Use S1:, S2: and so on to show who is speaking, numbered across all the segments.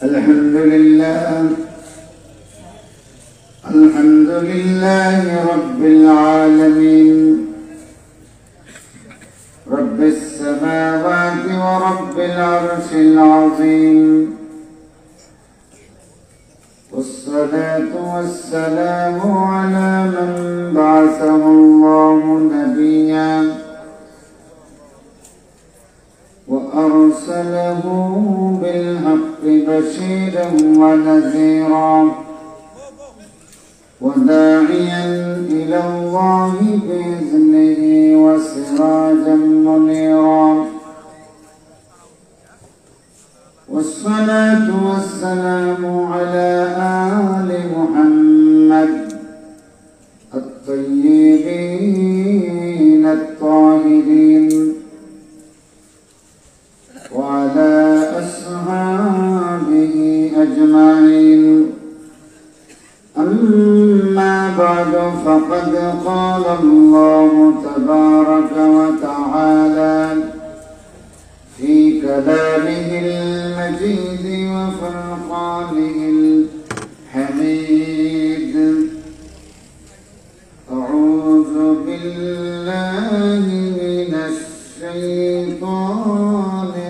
S1: الحمد لله رب العالمين، رب السماوات ورب العرش العظيم، والصلاة والسلام على من بعثه الله نبيا وأرسله بالحق بشيرا ونذيرا وداعيا إلى الله بإذنه وسراجا منيرا، والصلاة والسلام على آل محمد الطيبين الطاهرين وعلى أصحابه أجمعين. أما بعد، فقد قال الله تبارك وتعالى في كلامه المجيد وفرقانه الحميد: أعوذ بالله من الشيطان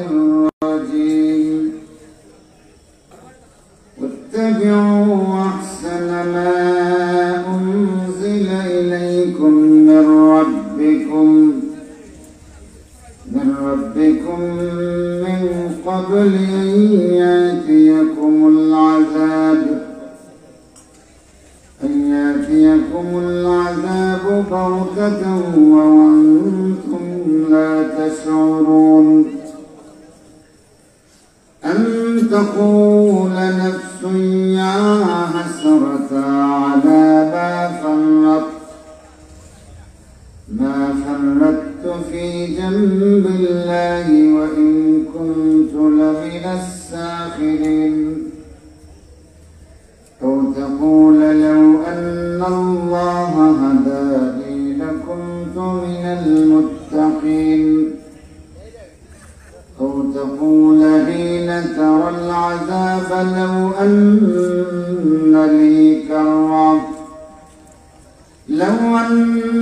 S1: الرجيم. واتبعوا أحسن ما أنزل إليكم من ربكم من قبل أن يأتيكم العذاب بغتة وأنتم لا تشعرون، أن تقول نفس يا حسرة على ما فرطت في جنب الله وإن كنت لمن الساخرين، أو تقول لو أن الله هداني لكنت من المتقين، أو تقول حين ترى العذاب لو أن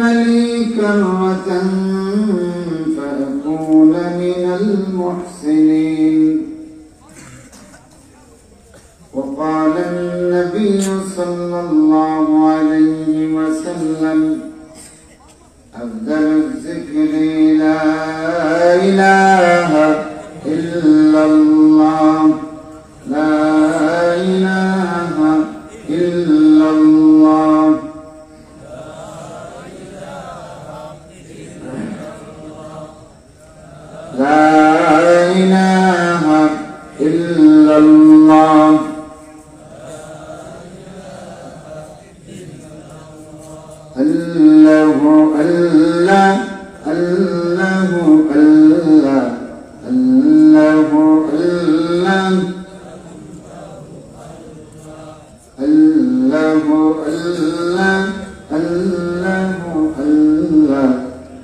S1: لي كرة فأكون من المحسنين. وقال النبي صلى الله عليه وسلم: أفضل الذكر لا إله إلا الله، لا إله إلا الله، لا إله إلا الله. الله الله الله الله الله الله الله الله الله الله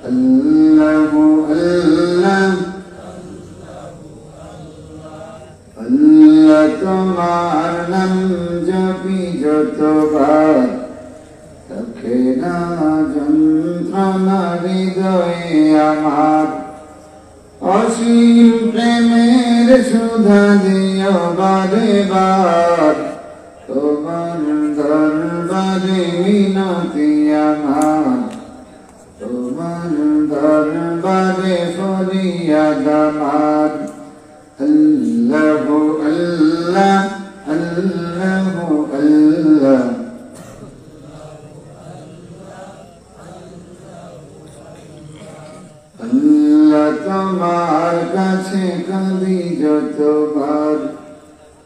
S1: الله الله Allah তোমার নাম জপি যতবার থাকে না যন্ত্রণা হৃদয়ে আমার, অসীম প্রেমের সুধা দিও বারে বার, তোমার দরবারে মিনতি আমার, তোমার দরবারে ফরিয়াদ আমার। আল্লাহু আল্লাহ আল্লাহু আল্লাহ, আল্লাহ তোমার কাছে কাঁদি যতবার,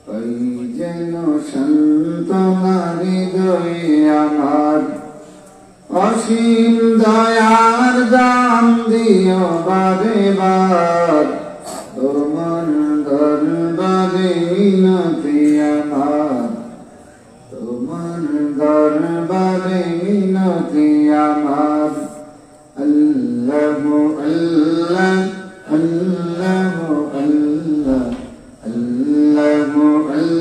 S1: পাই যেন সান্ত্বনা হৃদয়ে আমার, অসীম দয়ার দাম দিও বারে বার, তোমার দরবারে মিনতি আমার, তোমার দরবারে মিনতি আমার। আল্লাহু আল্লাহ আল্লাহু আল্লাহ আল্লাহু আল্লাহ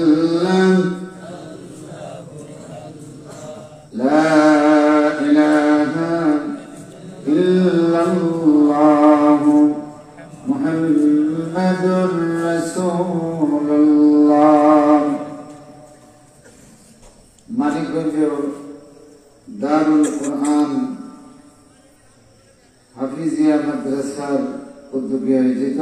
S1: আয়োজিত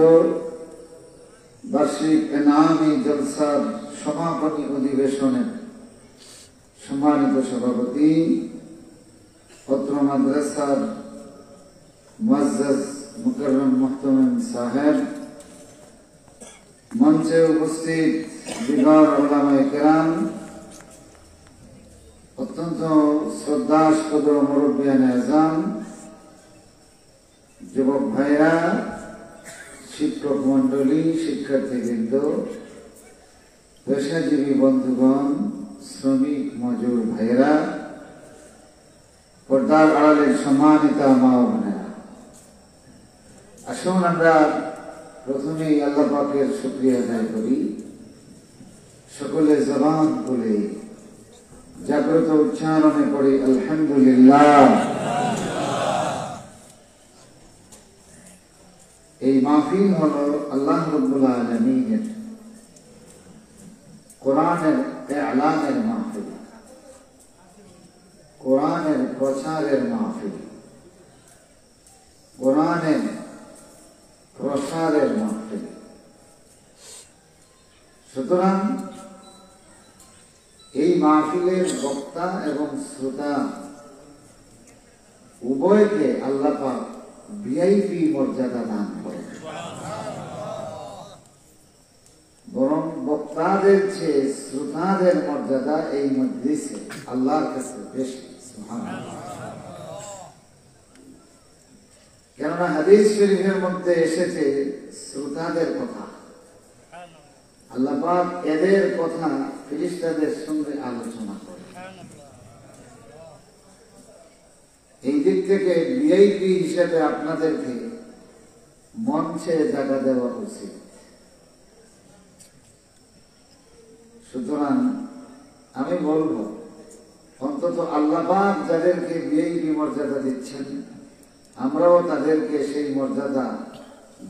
S1: বার্ষিক এনামি জলসার সমাপনী অধিবেশনের সম্মানিত সভাপতি, পত্র মাদ্রাসার মুআজ্জাজ মুকাররম মুহতামিম সাহেব, মঞ্চে উপস্থিত দিগার উলামায়ে কেরাম, অত্যন্ত শ্রদ্ধাস্পদ মুরব্বিয়ানে আযম, যুবক ভাইরা, শিক্ষক মন্ডলী, শিক্ষার্থীবৃন্দ, পেশাজীবী বন্ধুগণ, শ্রমিক মজুর ভাইরা, পর্দার আড়ালের সম্মানিতা মা ও বোনেরা, আসুন আমরা প্রথমেই আল্লাহ পাকের শুকরিয়া আদায় করি। সকলে জবান খুলে জাগ্রত উচ্চারণে পড়ি আলহামদুলিল্লাহ। এই মাহফিল হলো আল্লাহ রাব্বুল আলামিনের কোরআনের ইলানের মাহফিল, কোরআনের প্রচারের মাহফিল, কোরআনের প্রসারের মাহফিল। সুতরাং এই মাহফিলের বক্তা এবং শ্রোতা উভয়কে আল্লাহ পাক ভিআইপি মর্যাদা দান করেন। বরং বক্তাদের চেয়ে শ্রোতাদের মর্যাদা এই মজলিসে আল্লাহর কাছে বেশি। সুবহানাল্লাহ। কেননা হাদিস শরীফের মধ্যে এসেছে শ্রোতাদের কথা, আল্লাহ পাক এদের কথা ফেরেশতাদের সঙ্গে আলোচনা করেন। এই দিক থেকে ভিআইপি হিসেবে আপনাদেরকে মঞ্চে জায়গা দেওয়া উচিত। সুতরাং আমি বলবো, অন্তত আল্লাহ পাক যাদেরকে ভিআইপি মর্যাদা দিচ্ছেন, আমরাও তাদেরকে সেই মর্যাদা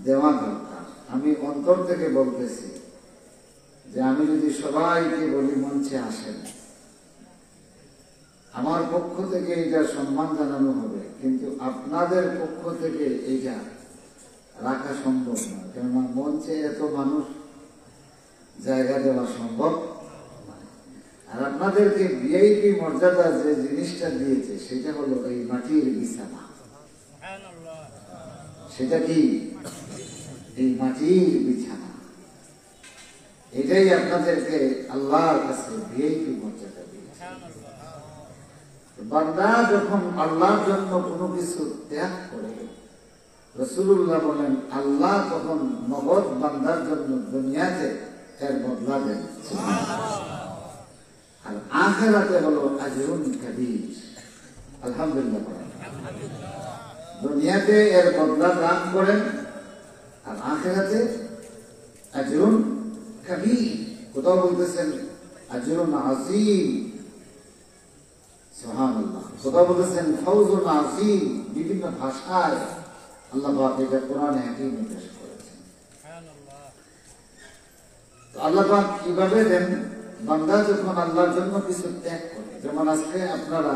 S1: দেওয়া দরকার। আমি অন্তর থেকে বলতেছি যে আমি যদি সবাইকে বলি মঞ্চে আসেন, আমার পক্ষ থেকে এটা সম্মান জানানো হবে, কিন্তু আপনাদের পক্ষ থেকে এটা রাখা সম্ভব না। কেননা মঞ্চে এত মানুষ জায়গা দেওয়া সম্ভব নয়। আর আপনাদেরকে ভিআইপি মর্যাদা যে জিনিসটা দিয়েছে সেটা হলো এই মাটির বিছানা। সেটা কি? এই মাটির বিছানা। এটাই আপনাদেরকে আল্লাহর কাছে ভিআইপি মর্যাদা দিয়েছে। বান্দা যখন আল্লাহর জন্য কোনো কিছু ত্যাগ করে, রাসূলুল্লাহ বলেন আল্লাহ তখন নগদ বান্দার জন্য দুনিয়াতে এর বদলা দেন। আর আখিরাতে হলো আজরুন কাবীর। আলহামদুলিল্লাহ। দুনিয়াতে এর বদলা দান করেন, আর আখিরাতে আজরুন কাবীর। কোথাও বলতেছেন আজরুন আযীম। সুবহানাল্লাহ। কোথাও বলতেছেন ফাওজুন আযীম। বিভিন্ন ভাষায় আল্লাহ পাক এটা কোরআনে হাকিমে পেশ করেছেন। তো আল্লাহ পাক কিভাবে দেন? বান্দা যখন আল্লাহর জন্য কিছু ত্যাগ করে, যেমন আজকে আপনারা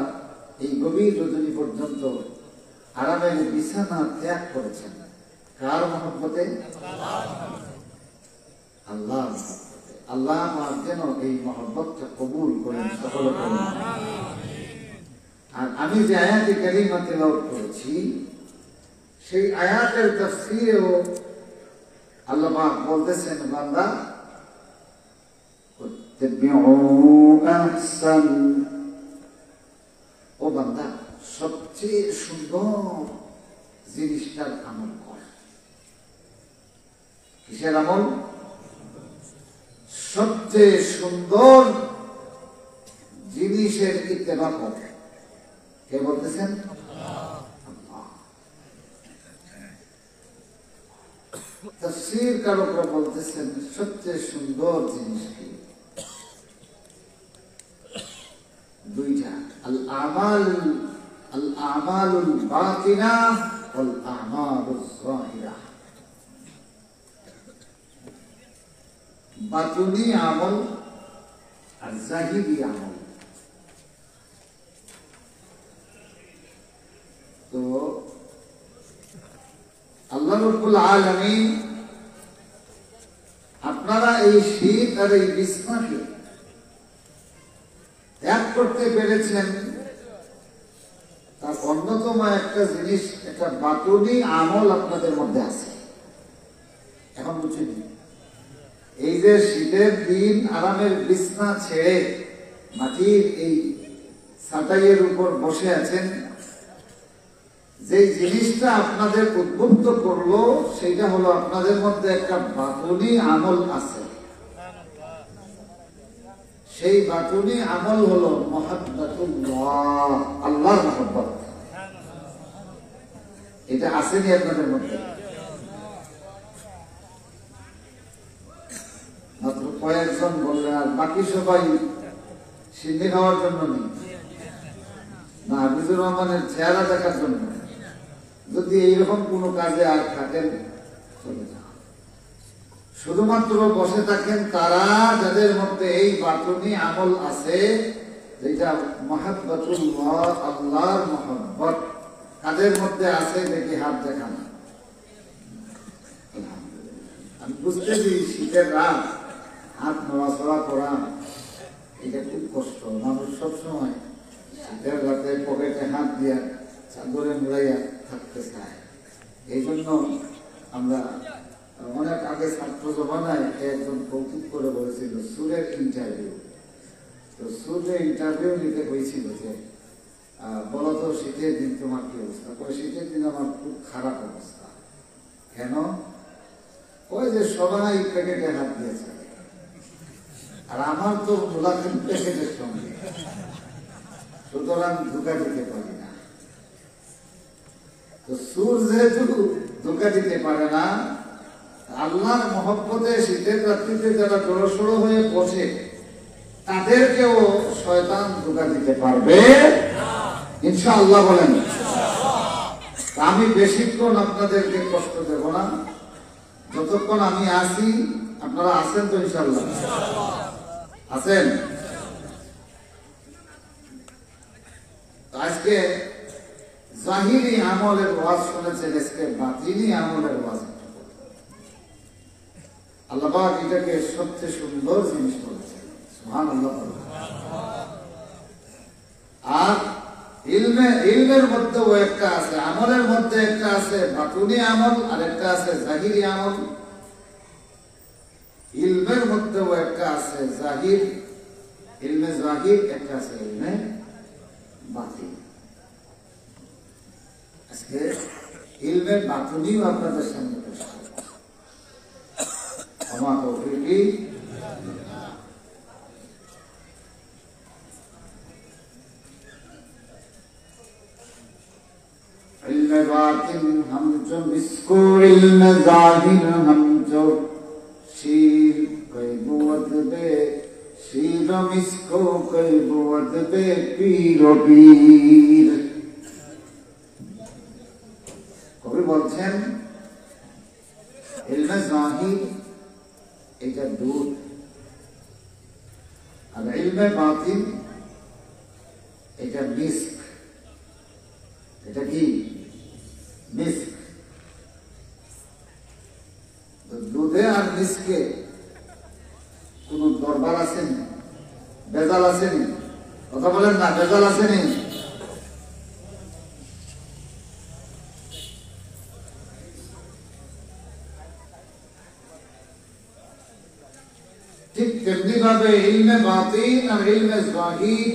S1: এই গভীর রজনী পর্যন্ত আরামের বিছানা ত্যাগ করেছেন, কার মহব্বতে? আল্লাহ মহব্বতে। আল্লাহ পাক যেন এই মহব্বতটা কবুল করেন সকলে। আর আমি যে আয়াতে কারিমা তেলাওয়াত করেছি, সেই আয়াতের তাফসীরেও আল্লাহ পাক বলতেছেন, বান্দা ও বান্দা সবচেয়ে সুন্দর জিনিসটার আমল কর। কিসের আমল? সবচেয়ে সুন্দর জিনিসের ইত্তেবা কর। কে বলতেছেন? তাফসীর কারকরা বলতেছেন সবচেয়ে সুন্দর জিনিস কি? দুইটা, আল আমালুল বাতিনা ওয়াল আমালুজ যাহিরা। বাতুনি আমল আর জাহিরি আমল। তো আল্লাহ রাব্বুল আলামিন আপনারা এই শীত আর এই বিছনাকে ত্যাগ করতে পেরেছেন, তার অন্যতম একটা জিনিস, একটা বাতুনি আমল আপনাদের মধ্যে আছে। এখন বুঝছেন, এই যে শীতের দিন আরামের বিছনা ছেড়ে মাটির এই ছাটাইয়ের উপর বসে আছেন, যে জিনিসটা আপনাদের উদ্বুদ্ধ করলো সেটা হলো আপনাদের মধ্যে একটা বাতুনি আমল আছে। সেই বাতুনি আমল হলো মুহাব্বাতুল্লাহ, আল্লাহর মহব্বত। এটা আসেনি আপনাদের মধ্যে? মাত্র কয়েকজন বললেন, আর বাকি সবাই সিন্নি খাওয়ার জন্য নেই না, হাফিজুর রহমানের চেহারা দেখার জন্য। যদি এইরকম কোন কাজে আর থাকেন চলে যান, শুধুমাত্র বসে থাকেন তারা যাদের মধ্যে এই বাতুনি আমল আছে, যেটা মুহাব্বাতুল্লাহ, আল্লাহর মহব্বত কাদের মধ্যে আছে দেখি হাত দেখান। আমি বুঝতেছি শীতের রাত হাত নড়াচড়া করা এটা খুব কষ্ট। মানুষ সবসময় শীতের রাতে পকেটে হাত দিয়া চাদরে মুড়াইয়া থাকতে চায়। এই জন্য আমরা অনেক আগে ছাত্র জমানায় একজন কৌতুক করে বলেছিল সুরের ইন্টারভিউ। তো সুরের ইন্টারভিউ নিতে হয়েছিল যে বলতো শীতের দিন তোমার কি অবস্থা? পরে শীতের দিন আমার খুব খারাপ অবস্থা। কেন? ওই যে সবাই প্যাকেটে হাত দিয়েছে, আর আমার তো গোলাপের প্যাকেটের সঙ্গে, সুতরাং ধোকা দিতে পারি না। তো সুর যেহেতু ধোকা দিতে পারে না, আল্লাহর মহব্বতে শীতের রাত্রিতে যারা জড়সড় হয়ে বসে তাদেরকেও শয়তান ধোকা দিতে পারবে ইনশাআল্লাহ। বলেন, আমি বেশিক্ষণ আপনাদেরকে কষ্ট দেব না, যতক্ষণ আমি আছি। আপনারা আছেন তো ইনশাআল্লাহ? আছেন? আজকে জাহিরি আমলের ওয়াজ শুনেছেন, আজকে বাতিনি আমলের ওয়াজ। আল্লাহ পাক এটাকে সবচেয়ে সুন্দর জিনিস বলেছেন, সুবহানাল্লাহ। আর ইলমের মধ্যেও একটা আছে, আমলের মধ্যে একটা আছে বাতুনি আমল, আর একটা আছে জাহিরি আমল। ইলমের মধ্যেও একটা আছে জাহির, ইলমে জাহির, একটা আছে ইলমে বাতিন। আজকে ইলমে বাতুনিও আপনাদের সামনে পেশ করব। আমার তৌফিকি इल्म बातिन हम जो मिस्को इल्म जाहिर हम जो शीर कई बुवत बे शीर मिस्को कई बुवत बे पीरो पीर। কবি বলছেন ইলমে জাহির এটা দুধ, আর ইলমে বাতিন এটা মিস্ক। এটা কি মিস্ক? দুধে আর মিস্কে কোন দরবার আসেনি, বেজাল আসেনি? কথা বলেন না, বেজাল আসেনি? ঠিক তেমনি ভাবে ইলমে বাতিন আর ইলমে জাহির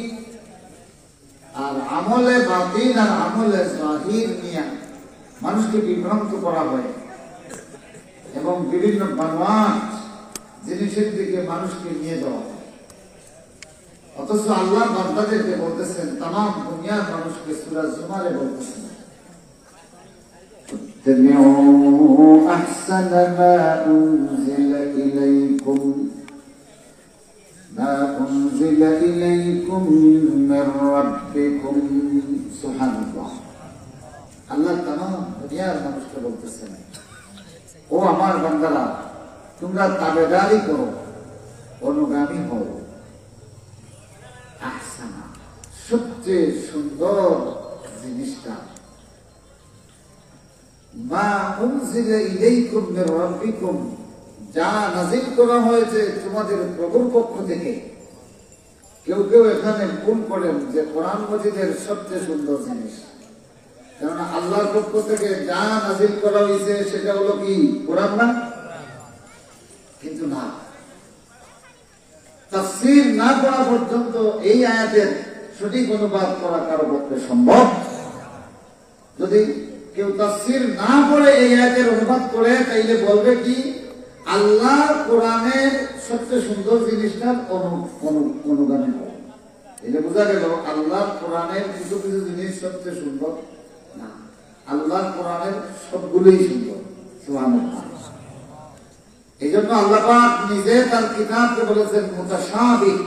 S1: আর আমলে বাতিন আর আমলে জাহির নিয়ে মানুষকে বিভ্রান্ত করা হয় এবং বিভিন্ন বানোয়াট জিনিসের দিকে মানুষকে নিয়ে যাওয়া হয়। অথচ আল্লাহ বান্দাদেরকে বলতেছেন, তামাম দুনিয়ার মানুষকে সূরা জুমারে বলতেছেন, ইত্তাবিউ আহসানা মা উনজিলা ইলাইকুম ما أنزل إليكم من ربكم। سبحان الله। আল্লাহ তামাম দুনিয়ার মানুষকে বলতেছেন, ও আমার বান্দারা, তোমরা তাবেদারি করো, অনুগামী হও। আহসানা, সবচেয়ে সুন্দর জিনিসটা, মা উনজিলা ইলাইকুম মির রাব্বিকুম, যা নাযিল করা হয়েছে তোমাদের প্রভুর পক্ষ থেকে। কেউ কেউ এখানে ভুল করেন যে কোরআন মজিদের সবচেয়ে সুন্দর জিনিস, কেননা আল্লাহর পক্ষ থেকে যা নাযিল করা হয়েছে সেটা হলো কি কোরআন না? কিন্তু না, তাফসীর না করা পর্যন্ত এই আয়াতের সঠিক অনুবাদ করা কারো পক্ষে সম্ভব। যদি কেউ তাফসীর না করে এই আয়াতের অনুবাদ করে তাইলে বলবে কি আল্লাহ কোরআনের সবচেয়ে সুন্দর জিনিসটার অনুগামী করে। এটা বোঝা গেল আল্লাহ কোরআনের কিছু কিছু জিনিস সবচেয়ে সুন্দর না, আল্লাহ কোরআনের সবগুলোই সুন্দর। সুবহানাল্লাহ। এই জন্য আল্লাহ পাক নিজে তার কিতাবকে বলেছেন মুতাশাবিহ,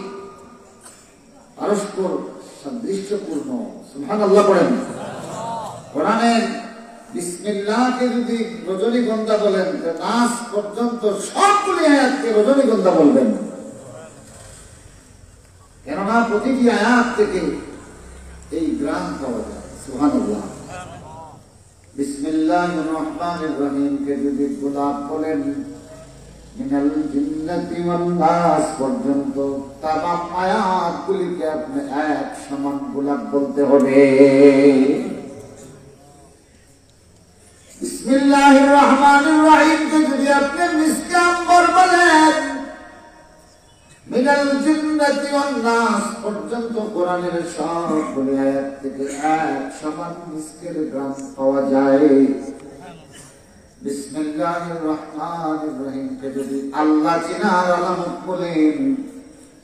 S1: পরস্পর সাদৃশ্যপূর্ণ। সুবহানাল্লাহ পড়েন। কোরআনের বিসমিল্লাহকে যদি রজনীগন্ধা বলেন, নাস পর্যন্ত সবগুলি আয়াতকে রজনীগন্ধা বলবেন, কেননা প্রতিটি আয়াত থেকে এই গ্রাম পাওয়া যায়। সুবহানাল্লাহ। বিসমিল্লাহির রহমানির রহিমকে যদি গোলাপ বলেন, মিনাল জিন্নাতি ওয়ান নাস পর্যন্ত তামাম আয়াতগুলিকে আপনি এক সমান গোলাপ বলতে হবে। বিসমিল্লাহির রহমানির রহিমকে যদি আপনি মিসকে আম্বর বলেন, মিনাল জিন্নাতি ওয়ান নাস পর্যন্ত কোরআনের সবগুলি আয়াত থেকে এক সমান মিসকের গ্রাম পাওয়া যায়। বিসমিল্লাহির রহমানির রহিমকে যদি আল্লাহ চিনার আলামত বলেন,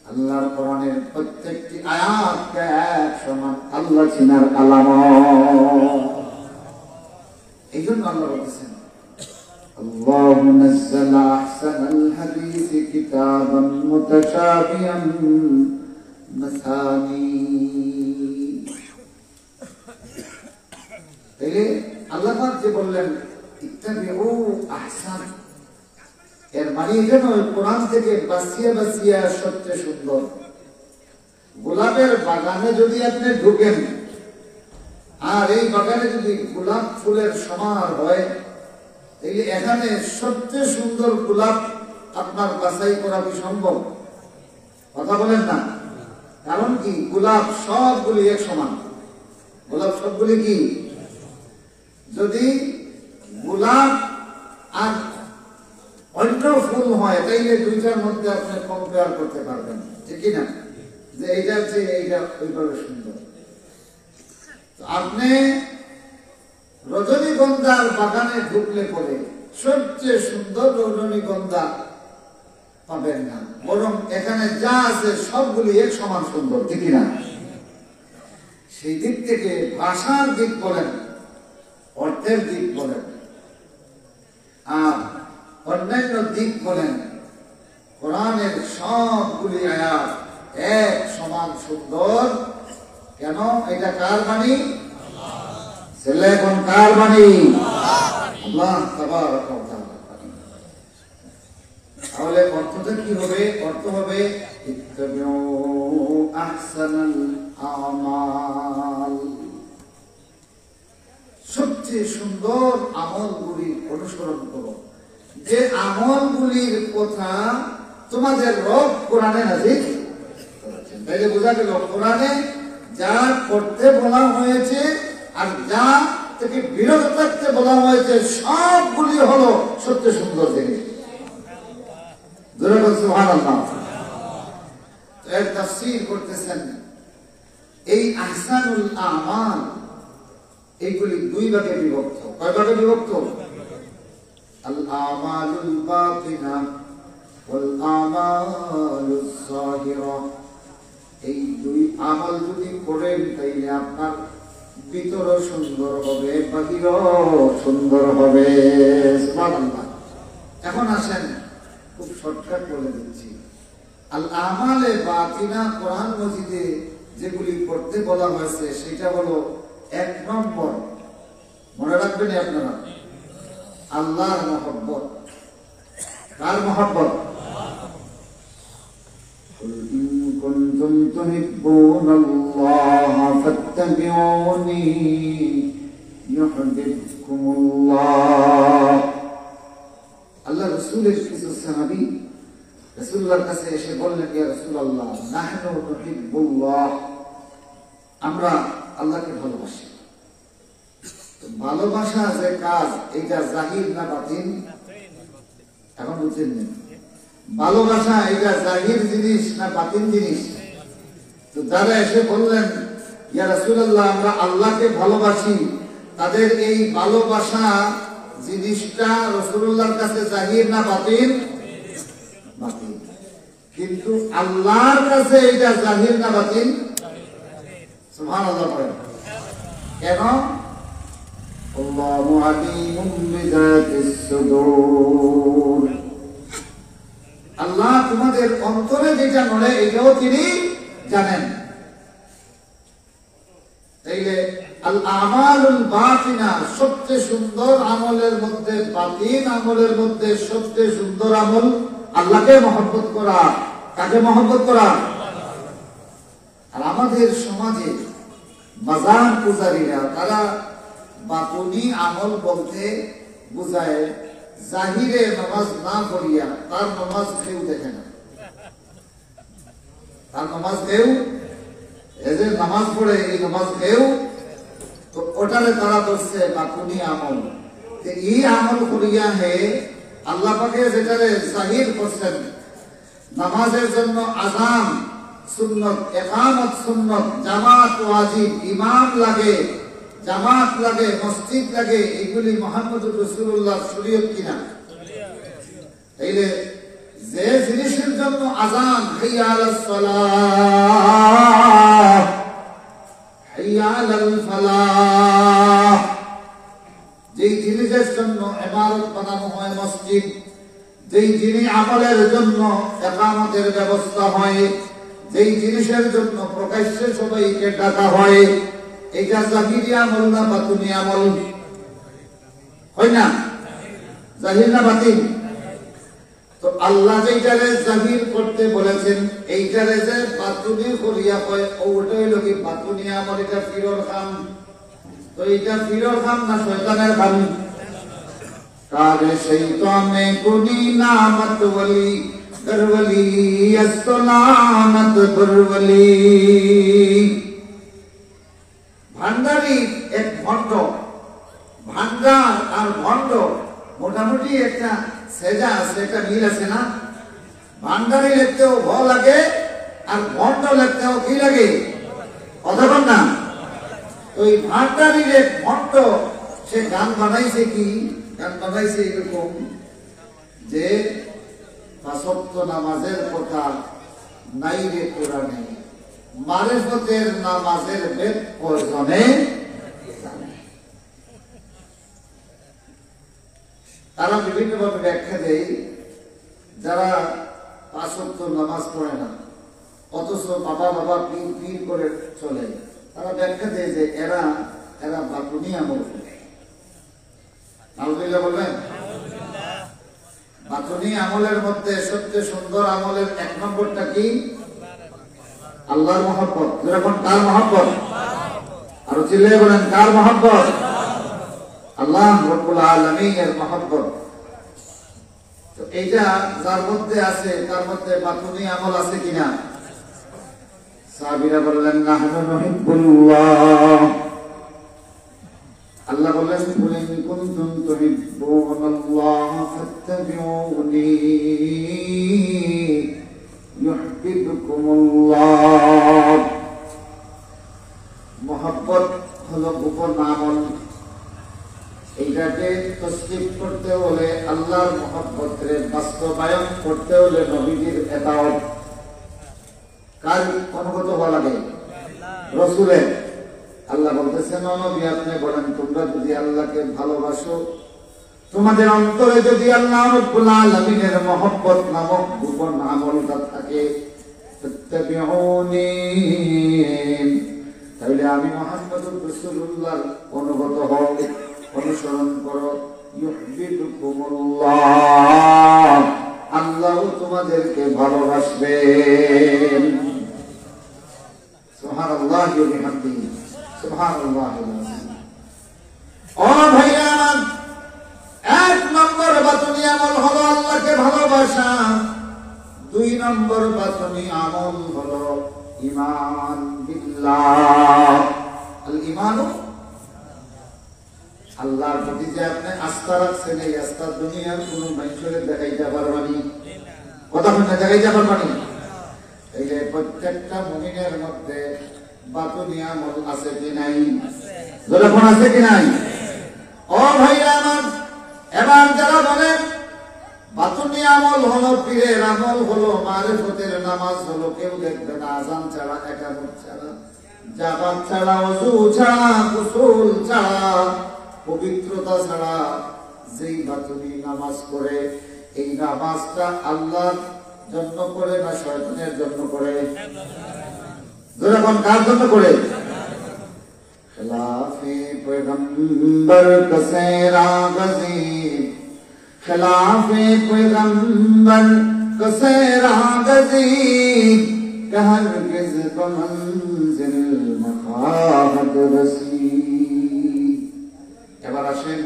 S1: আল্লাহর কোরআনের প্রত্যেকটি আয়াতকে এক সমান আল্লাহ চিনার আলামত। এই জন্য আল্লাহ বলেছেন আল্লাহু নাযালা আহসানাল হাদিসি কিতাবান মুতাশাবিহান মাসানি। তাইলে আল্লাহ পাক যে বললেন ইত্তাবিউ আহসান, এর মানে যেন কোরআন থেকে বাছিয়া বাছিয়া সবচেয়ে সুন্দর। গোলাপের বাগানে যদি আপনি ঢুকেন আর এই বাগানে যদি গোলাপ ফুলের সমাহার হয়, তাহলে এখানে সবচেয়ে সুন্দর গোলাপ আপনার বাছাই করা কি সম্ভব? কথা বলেন না। কারণ কি গোলাপ সবগুলি এক সমান, গোলাপ সবগুলি কি, যদি গোলাপ আর অন্য ফুল হয় তাইলে দুইটার মধ্যে আপনি কম্পেয়ার করতে পারবেন, ঠিক না? যে এইটা হচ্ছে এইটা ওইভাবে সুন্দর। আপনি রজনীগন্ধার বাগানে ঢুকলে পরে সবচেয়ে সুন্দর রজনীগন্ধা পাবেন না, বরং এখানে যা আছে সবগুলি এক সমান সুন্দর, ঠিক না? সেই দিক থেকে ভাষার দিক বলেন, অর্থের দিক বলেন, আর অন্যান্য দিক বলেন, কোরআনের সবগুলি আয়াত এক সমান সুন্দর। কেন? এটা কার বাণী? ছেলে কোন কার বাণী? আল্লাহ তাবারক ওয়া তাআলা। তাহলে অর্থটা কি হবে? অর্থ হবে ইত্তাবিউ আহসানাল আমাল, সবচেয়ে সুন্দর আমলগুলি অনুসরণ করো, যে আমলগুলির কথা তোমাদের রব কোরআনে নাযিল করেছেন। তাইলে বোঝা গেল কোরআনে যা করতে বলা হয়েছে আর যা থেকে বিরত থাকতে বলা হয়েছে সবগুলি হলো সবচেয়ে সুন্দর জিনিস। সুবহানাল্লাহ। এর তাফসীর করতেছেন এই আহসানুল আমাল এইগুলি দুই ভাগে বিভক্ত। কয় ভাগে বিভক্ত? আল আমালুল বাতিনা ওয়াল আমালুস যাহিরা। এই দুই আমল যদি করেন তাইলে আপনার ভিতর সুন্দর হবে, বাহির সুন্দর হবে। সুবহানাল্লাহ। এখন আসেন খুব শর্টকাট বলে দিচ্ছি। আল আমালে বাতিনা কোরআন মজিদে যেগুলি করতে বলা হয়েছে সেটা হলো এক নম্বর, মনে রাখবেন আপনারা, আল্লাহর মহব্বত। কার মহব্বত? কুল ইন কুনতুম তুহিব্বুনাল্লাহ ফাত্তাবিউনি ইউহিব্বুকুমুল্লাহ। আল্লাহ রাসূলের কিছু সাহাবী রাসূলুল্লাহর কাছে এসে বললেন, ইয়া রাসূলুল্লাহ, নাহনু নুহিব্বুল্লাহ, আমরা আল্লাহকে ভালোবাসি। ভালোবাসা যে কাজ, এটা জাহির না বাতিন? এখন বুঝছেন না? ভালোবাসা এটা জাহির জিনিস না বাতিন জিনিস? তো যারা এসে বললেন, ইয়া রাসূলুল্লাহ, আমরা আল্লাহকে ভালোবাসি, তাদের এই ভালোবাসা জিনিসটা রাসূলুল্লাহর কাছে জাহির না বাতিন? বাতিন। কিন্তু আল্লাহর কাছে এটা জাহির না বাতিন? সুবহানাল্লাহ বলেন। কেন? আল্লাহু আলিমুম বিযাতিস সুদূর, আল্লাহ তোমাদের অন্তরে যেটা নড়ে এটাও তিনি জানেন। তাইলে আল আমালুল বাতিনা, সবচেয়ে সুন্দর আমলের মধ্যে, বাতিন আমলের মধ্যে সবচেয়ে সুন্দর আমল আল্লাহকে মহব্বত করা। কাকে মহব্বত করা? আর আমাদের সমাজে বাজার পূজারীরা, তারা বাতুনি আমল বলতে বুঝায় জাহিরে নামাজ না পড়িয়া তার নামাজ কেউ দেখে না। তার নামাজ কেউ, এই যে নামাজ পড়ে এই নামাজ কেউ, তো ওটারে তারা ধরছে বাতুনি আমল। এই আমল করিয়া হে আল্লাহ পাকে যেটারে জাহির করছেন, নামাজের জন্য আযান সুন্নত, ইকামত সুন্নত, জামাত ওয়াজিব, ইমাম লাগে, জামাত লাগে, মসজিদ লাগে, এগুলি মুহাম্মদুর রাসূলুল্লাহর শরীয়ত কিনা? তাইলে যে জিনিসের জন্য আযান, হাইয়া আলাস সালাহ, হাইয়া আলাল ফালাহ, যেই জিনিসের জন্য ইমারত বানানো হয় মসজিদ, যেই জিনিস আমলের জন্য ইকামতের ব্যবস্থা হয়, যেই জিনিসের জন্য প্রকাশ্যে সবাইকে ডাকা হয়, এটা জাহিরি আমল না বাতুনি আমল? হয় না? জাহির না বাতিন? তো আল্লাহ যেটারে জাহির করতে বলেছেন, এইটারে যে বাতুনি করিয়া কয়, ওটা হইল কি বাতুনি আমল? এটা ফিরর খাম। তো এটা ফিরর খাম না শয়তানের খাম? কারে শৈতানে কুনি নামত ওয়ালি দরওয়ালি আসলামত দরওয়ালি। ভান্ডারি এক ভণ্ড, ভান্ডার আর ভণ্ড মোটামুটি একটা সেজা আছে, একটা মিল আছে না? ভান্ডারি লিখতেও ভ লাগে আর ভণ্ড লিখতেও কি লাগে? অথবা না? তো এই ভান্ডারির এক ভণ্ড, সে গান বানাইছে কি? গান বানাইছে এরকম যে, পাঁচ ওয়াক্ত নামাজের কথা নাই রে কোরআনে, মারিফতের নামাজের বেদ প্রয়োজনে। তারা বিভিন্নভাবে ব্যাখ্যা দেয়, যারা পাঁচ ওয়াক্ত নামাজ পড়ে না অথচ বাবা বাবা পীর পীর করে চলে, তারা ব্যাখ্যা দেয় যে এরা বাতুনি আমল করে। আলহামদুলিল্লাহ বলবেন? বাতুনি আমলের মধ্যে সবচেয়ে সুন্দর আমলের এক নম্বরটা কি? আল্লাহর মহব্বত। যেরকম কার মহব্বত? আরো চিল্লায়ে বলেন, কার মহব্বত? আল্লাহ রাব্বুল আলামিনের মহব্বত। তো এইটা যার মধ্যে আছে, তার মধ্যে বাতুনি আমল আছে কিনা? সাহাবীরা বললেন, নাহনু নুহিব্বুল্লাহ। আল্লাহ বললেন, কুল ইন কুনতুম তুহিব্বুনাল্লাহ ফাত্তাবিউনি ইউহিব্বুকুমুল্লাহ। মহব্বত হলো গোপন আমল। এইটাকে তসদিক করতে হলে, আল্লাহর মহব্বতের বাস্তবায়ন করতে হলে নবীজির ইতাআত, কার অনুগত হওয়া লাগে? রাসূলের। আল্লাহ বলতেছেন, নবী আপনি বলেন, তোমরা যদি আল্লাহকে ভালোবাসো, তোমাদের অন্তরে যদি আল্লাহ রাব্বুল আলামিনের মহব্বত নামক গোপন আমলটা থাকে, ফাত্তাবিউনি, তাহলে আমি মুহাম্মদুর রাসূলুল্লাহর অনুগত হও, অনুসরণ করো। ইউহিব্বুকুমুল্লাহ, আল্লাহ তোমাদেরকে ভালোবাসবেন। সুবহানাল্লাহি ওয়া বিহামদিহি, সুবহানাল্লাহিল আযীম। ও ভাইরা, এক নম্বর বাতুনি আমল হলো আল্লাহকে ভালোবাসা, 2 নম্বর বাতুনি আমল হলো ঈমান বিল্লাহ। আল ঈমানু, আল্লাহর প্রতি যে আপনি আস্থা রাখছেন, এই আস্থা দুনিয়ার কোনো মানুষের দেখাইতে পারবানি, কথা বলতে দেখাইতে পারবানি। এই যে প্রত্যেকটা মুমিনের মধ্যে বাতুনি আমল আছে কি নাই? যখন আছে কি নাই? ও ভাইরা আমার, এবার যারা বলেন বাতুনি আমল হলো পীরের আমল হলো মারিফতের নামাজ হলো, কেউ দেখবে না আযান ছাড়া, একামত ছাড়া, জাকাত ছাড়া, ওযু ছাড়া, গোসল ছাড়া, পবিত্রতা ছাড়া যেই বাতুনি নামাজ করে, এই নামাজটা আল্লাহর জন্য করে না শয়তানের জন্য করে? যখন কার জন্য করে? খিলাফে পয়গম্বর কসেরা গজিব, খিলাফে পয়গম্বর কসেরা গজিব, হরগিজ মনজিল মখাবত রসিদ। এবার আসেন,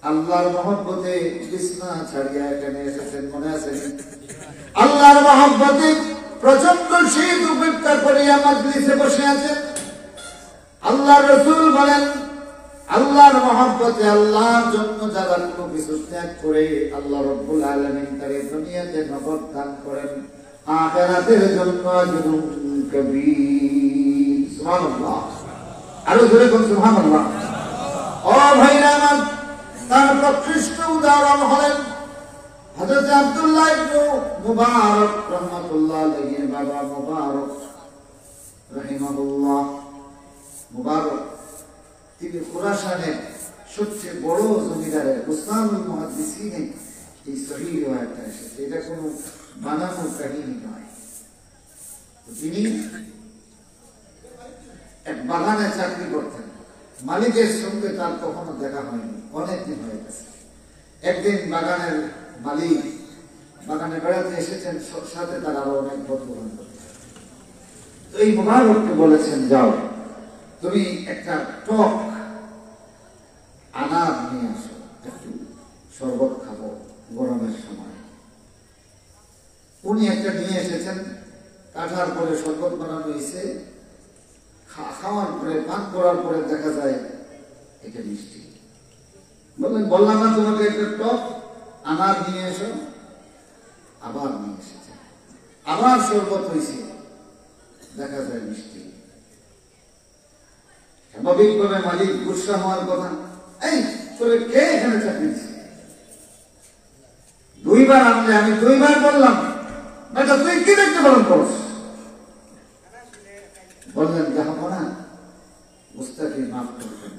S1: আল্লাহর মহব্বতে বিছনা ছাড়িয়া এখানে এসেছেন, মনে আছে? আল্লাহর মহব্বতে প্রচন্ড শীত উপেক্ষা করিয়া মাজলিসে বসে আছেন। আল্লাহর রাসূল বলেন, আল্লাহর মহব্বতে আল্লাহর জন্য যারা কোনো কিছু ত্যাগ করে, আল্লাহ রাব্বুল আলামিন তাকে দুনিয়াতে নগদ দান করেন, আখিরাতের জন্য আজরুন কবীর। সুবহানাল্লাহ, আরো জোরে বলুন সুবহানাল্লাহ। ও ভাইরা আমার, তার প্রকৃষ্ট উদাহরণ হলেন হযরত আব্দুল্লাহ ইবনে মুবারক রাহমাতুল্লাহ আলাইহির বাবা মুবারক রাহিমাহুল্লাহ। মুবারক তিনি খুরাসানের সবচেয়ে বড় জমিদারের উসমানুল মুহাদ্দিসিনে এই সহিহ রিওয়ায়াতটা এসেছে, এটা কোনো বানানো কাহিনী নয়। তিনি এক বাগানে চাকরি করতেন, মালিকের সঙ্গে তার কখনো দেখা হয়নি, অনেকদিন হয়ে গেছে। একদিন বাগানের মালিক বাগানে বেড়াতে এসেছেন, সাথে তার আরো অনেক বন্ধু বান্ধব। তো এই মুবারককে বলেছেন, যাও তুমি একটা টক আনার নিয়ে আসো, একটু শরবত খাবো গরমের সময়। উনি একটা নিয়ে এসেছেন, কাটার পরে শরবত বানানো হয়েছে, খাওয়ার পরে পান করার পরে দেখা যায় এটা মিষ্টি। বললেন, বললাম না তোমাকে একটা টক আনার নিয়ে এসো? আবার নিয়ে এসেছে, আবার শরবত হয়েছে, দেখা যায় মিষ্টি। স্বাভাবিকভাবে মালিক গুসা হওয়ার কথা, এই তোরে কে এখানে চাকরি দিচ্ছে? 2 বার আনলে, আমি 2 বার বললাম বেটা তুই কি দেখতে পালন করস? বললেন, যাবো না, মুস্তাকি মাফ করবেন,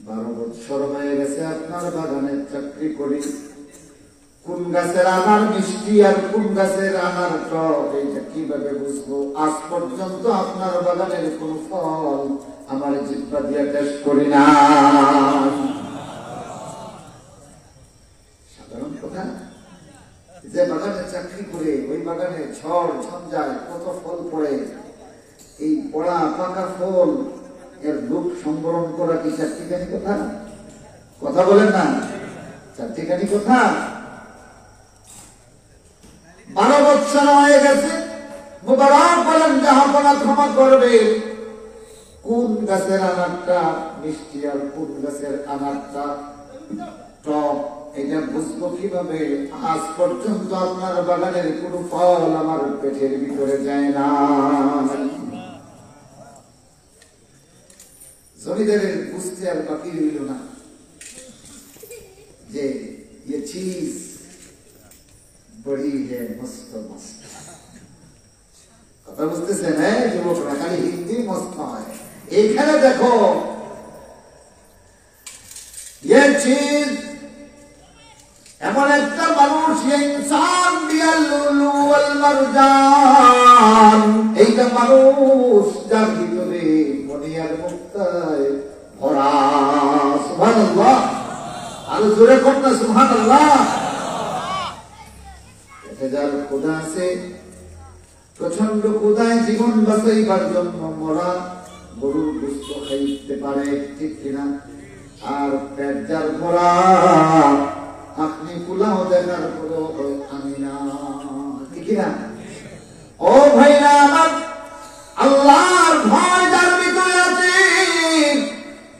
S1: 12 বছর হয়ে গেছে আপনার বাগানে চাকরি করি, কোন গাছের আনার মিষ্টি আর কোন গাছের আনার টক এইটা কিভাবে বুঝবো? আজ পর্যন্ত আপনার বাগানের কোন ফল আমার জিহ্বা দিয়ে টেস্ট করি না। সাধারণ কথা, যে বাগানে চাকরি করে ওই বাগানে ঝড় ঝঞ্ঝায় কত ফল পড়ে, এই পড়া পাকা ফল এর রূপ সংবরণ করা কি চারটিখানি কথা? কথা বলেন না, চারটিখানি কথা। 12 বছর হয়ে গেছে, মুবারক বলেন জাহাপনা ক্ষমা করবে, কোন গাছের আনারটা মিষ্টি আর কোন গাছের আনারটা টক এটা বুঝবো কিভাবে? আজ পর্যন্ত আপনার বাগানের কোন ফল আমার পেটের ভিতরে যায় না। জমিদারের বুঝতে আর বাকি রইল না যে ये चीज बड़ी है मस्त मस्त। কথা বুঝতেছেন? যুবকরা খালি হিন্দি মস্ত হয়। এইখানে দেখো, ये चीज এমন একটা মানুষ, ইনসান বিয়াল লুলু ওয়াল মারজান, এইটা মানুষ যার ভিতরে মনিয়ার মুক্তায় ভরা। সুবহানাল্লাহ, আর জোরে করতে সুবহানাল্লাহ। এতে যার খোদা আছে, প্রচন্ড খোদায় জীবন বাঁচাইবার জন্য মরা গরুর গোশত খাইতে পারে, ঠিক কিনা? আর পেট যার ভরা, আপনি কুলাও দেখার পরেও আমি না, ঠিক না? ও ভাইরা আমার, আল্লাহর ভয় যার ভিতরে আছে,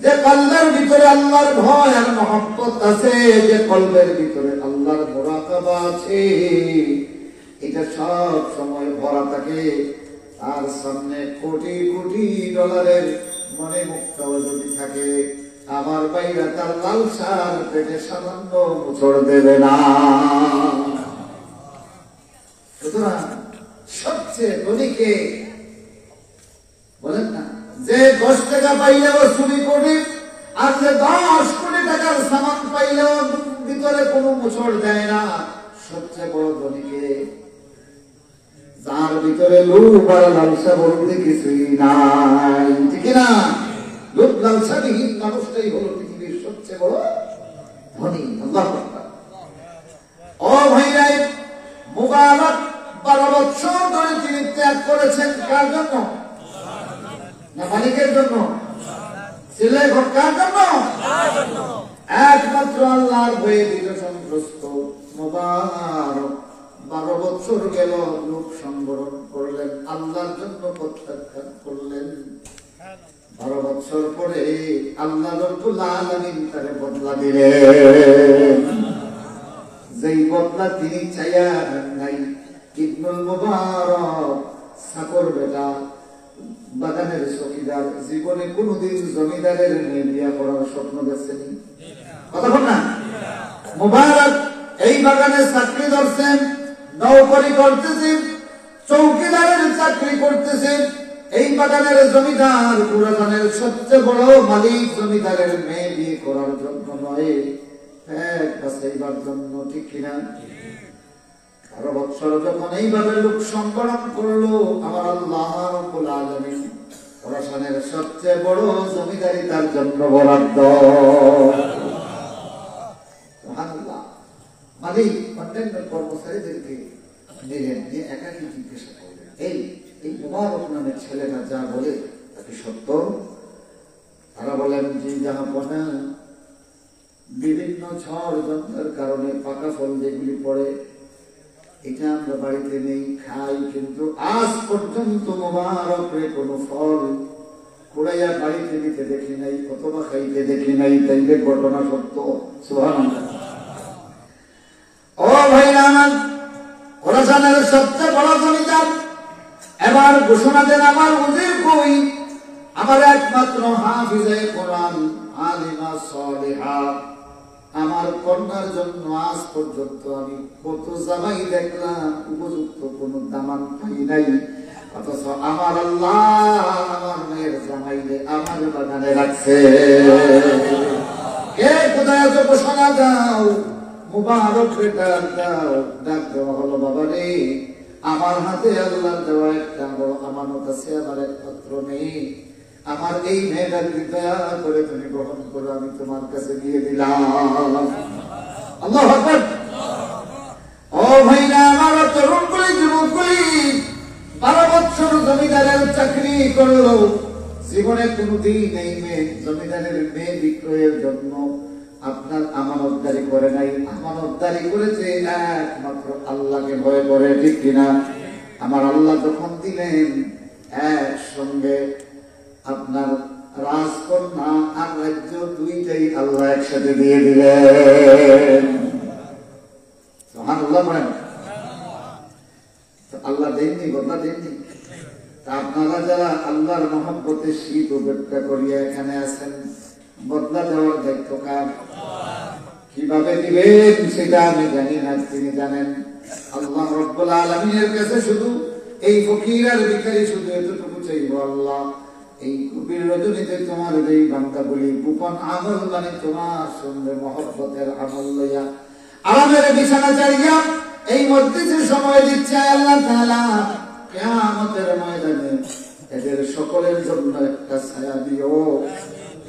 S1: যে কলবের ভিতরে আল্লাহর ভয় আর মহব্বত আছে, যে কলবের ভিতরে আল্লাহর মুরাকাবা আছে, এটা সব সময় ভরা থাকে। তার সামনে কোটি কোটি ডলারের মনে মুক্তাও যদি থাকে, আমার বাইরা তার লালসার পেটে সামান্য মোচড় দেবে না। সুতরাং সবচেয়ে ধনীকে বলেন না, যে 10 টাকা পাইলেও চুরি করে, আর যে 10 কোটি টাকার সামান পাইলেও ভিতরে কোনো মোচড় দেয় না, সবচেয়ে বড় ধনীকে, যার ভিতরে লোভ আর লালসা বলতে কিছুই নাই, ঠিক না? লোভ লালসাবিহীন মানুষটাই হলো পৃথিবীর সবচেয়ে বড় ধনী। আল্লাহু আকবার। ও ভাইরাই, মুবারক 12 বছর ধরে তিনি ত্যাগ করেছেন কার জন্য? না মালিকের জন্য? ছেলে ঘর কার জন্য? একমাত্র আল্লাহর ভয়ে বিরসনগ্রস্ত মুবারক 12 বছর গেল, লোক সংবরণ করলেন, আল্লাহর জন্য প্রত্যাখ্যান করলেন। 12 বছর পরে আল্লাহ রাব্বুল আলামিন তারে বদলা দিলেন, যেই বদলা তিনি চাইয়া নাই। ইবনুল মুবারক সাকর বেটা, বাগানের চৌকিদার, জীবনে কোনদিন জমিদারের মেয়ে বিয়া করার স্বপ্ন দেখছেনি? কথা বল না। মুবারক এই বাগানে চাকরি ধরছেন, নৌকরি করতেছেন, চৌকিদারের চাকরি করতেছেন। এই বাগানের জমিদার পুরাতনের সবচেয়ে বড় মালিক, জমিদারের মেয়ে বিয়ে করার জন্য নয়, এক বাঁচাইবার জন্য, ঠিক কিনা? 12 বছর যখন এইভাবে লোক সংবরণ করলো, আমার আল্লাহ রাব্বুল আলামিন খোরাসানের সবচেয়ে বড় জমিদারি তার জন্য বরাদ্দ। সুবহানাল্লাহ। মালিক অন্যান্য কর্মচারীদেরকে দিলেন, যে একাকি জিজ্ঞাসা করলেন, এই মুবারক নামের ছেলেটা যা বলে তাকে সত্য? তারা বলেন, যে জাহাপনা, বিভিন্ন ঝড় যন্ত্রের কারণে পাকা ফল যেগুলি পড়ে, এটা আমরা বাড়িতে নেই, খাই, কিন্তু আজ পর্যন্ত মুবারকরে কোনো ফল কুড়াইয়া বাড়িতে নিতে দেখি নাই, অথবা খাইতে দেখি নাই। তাইলে ঘটনা সত্য? সুবহানাল্লাহ। ও ভাইরা আমার, খোরাসানের সবচেয়ে বড় জমিদার এবার ঘোষণা দেন, আমার উজির কই, আমার একমাত্র হাফিজে কোরআন, আলিমা সালিহা, আমার কন্যার জন্য আজ পর্যন্ত আমি কত জামাই দেখলাম, উপযুক্ত কোন দামান পাই নাই, অথচ আমার আল্লাহ আমার মেয়ের জামাইলে আমার বাগানে রাখছে। কে কোথায় আছো? ঘোষণা দাও। মুবারক ডাক দাও। ডাক দেওয়া হলো, বাবা রে, আমার হাতে আল্লাহ দেওয়া একটা বড় আমানত আছে, আমার একমাত্র মেয়ে, আমার এই মেয়েটা কৃপা করে তুমি গ্রহণ করো, আমি তোমার কাছে দিয়ে দিলাম। আল্লাহু আকবার। ও ভাইরা আমার, তরুণ গুলি, যুবক গুলি, 12 বছর জমিদারের চাকরি করলো, জীবনে কোনদিন এই মেয়ে, জমিদারের মেয়ে বিক্রয়ের জন্য আপনার আমানতদারি করে নাই। আমানতদারি করেছে একমাত্র আল্লাহকে ভয় করে, ঠিক কিনা? আমার আল্লাহ যখন দিলেন, একসঙ্গে আপনার রাজকন্যা আর রাজ্য দুইটাই আল্লাহ একসাথে দিয়ে দিলেন। সুবহানাল্লাহ বলেন। আল্লাহ দেননি, বদলা দেননি। আপনারা যারা আল্লাহর মহব্বতে শীত উপেক্ষা করিয়া এখানে আছেন, বদলা দেওয়ার দায়িত্ব কার? কিভাবে দিবেন সেটা আমি জানি না, তিনি জানেন। আল্লাহ রাব্বুল আলামিনের কাছে শুধু এই ফকির আর ভিখারি শুধু এতটুকু চাইবো, আল্লাহ এই গভীর রজনীতে তোমার এই বান্দাগুলি গোপন আমল, মানে তোমার সঙ্গে মহব্বতের আমল লইয়া আরামের বিছানা চাইয়া এই মসজিদে সময় দিচ্ছে আল্লাহ তাআলা, কিয়ামতের ময়দানে এদের সকলের জন্য একটা ছায়া দিও,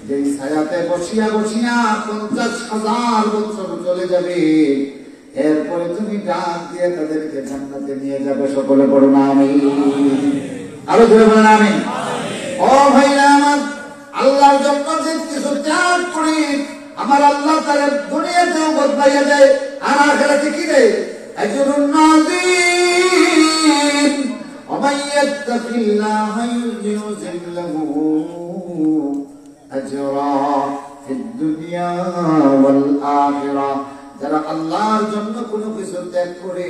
S1: যেই ছায়াতে বসিয়া বসিয়া 50,000 বছর চলে যাবে, এরপরে তুমি ডাক দিয়ে তাদেরকে জান্নাতে নিয়ে যাবে। সকলে পড়ুন আমিন। আরো জোরে বলেন আমিন। ও ভাইরা আমার, আল্লাহর জন্য যে কিছু ত্যাগ করি, আমার আল্লাহ তার দুনিয়াতেও বদলাইয়া দেয় আর আখিরাতে কি দেয় আজরুন নাযীম ওয়া মান ইয়াত্তাকিল্লাহা ইউযিল লাহু আজরা ফিদ দুনিয়া ওয়াল আখিরাহ যারা আল্লাহর জন্য কোনো কিছু ত্যাগ করে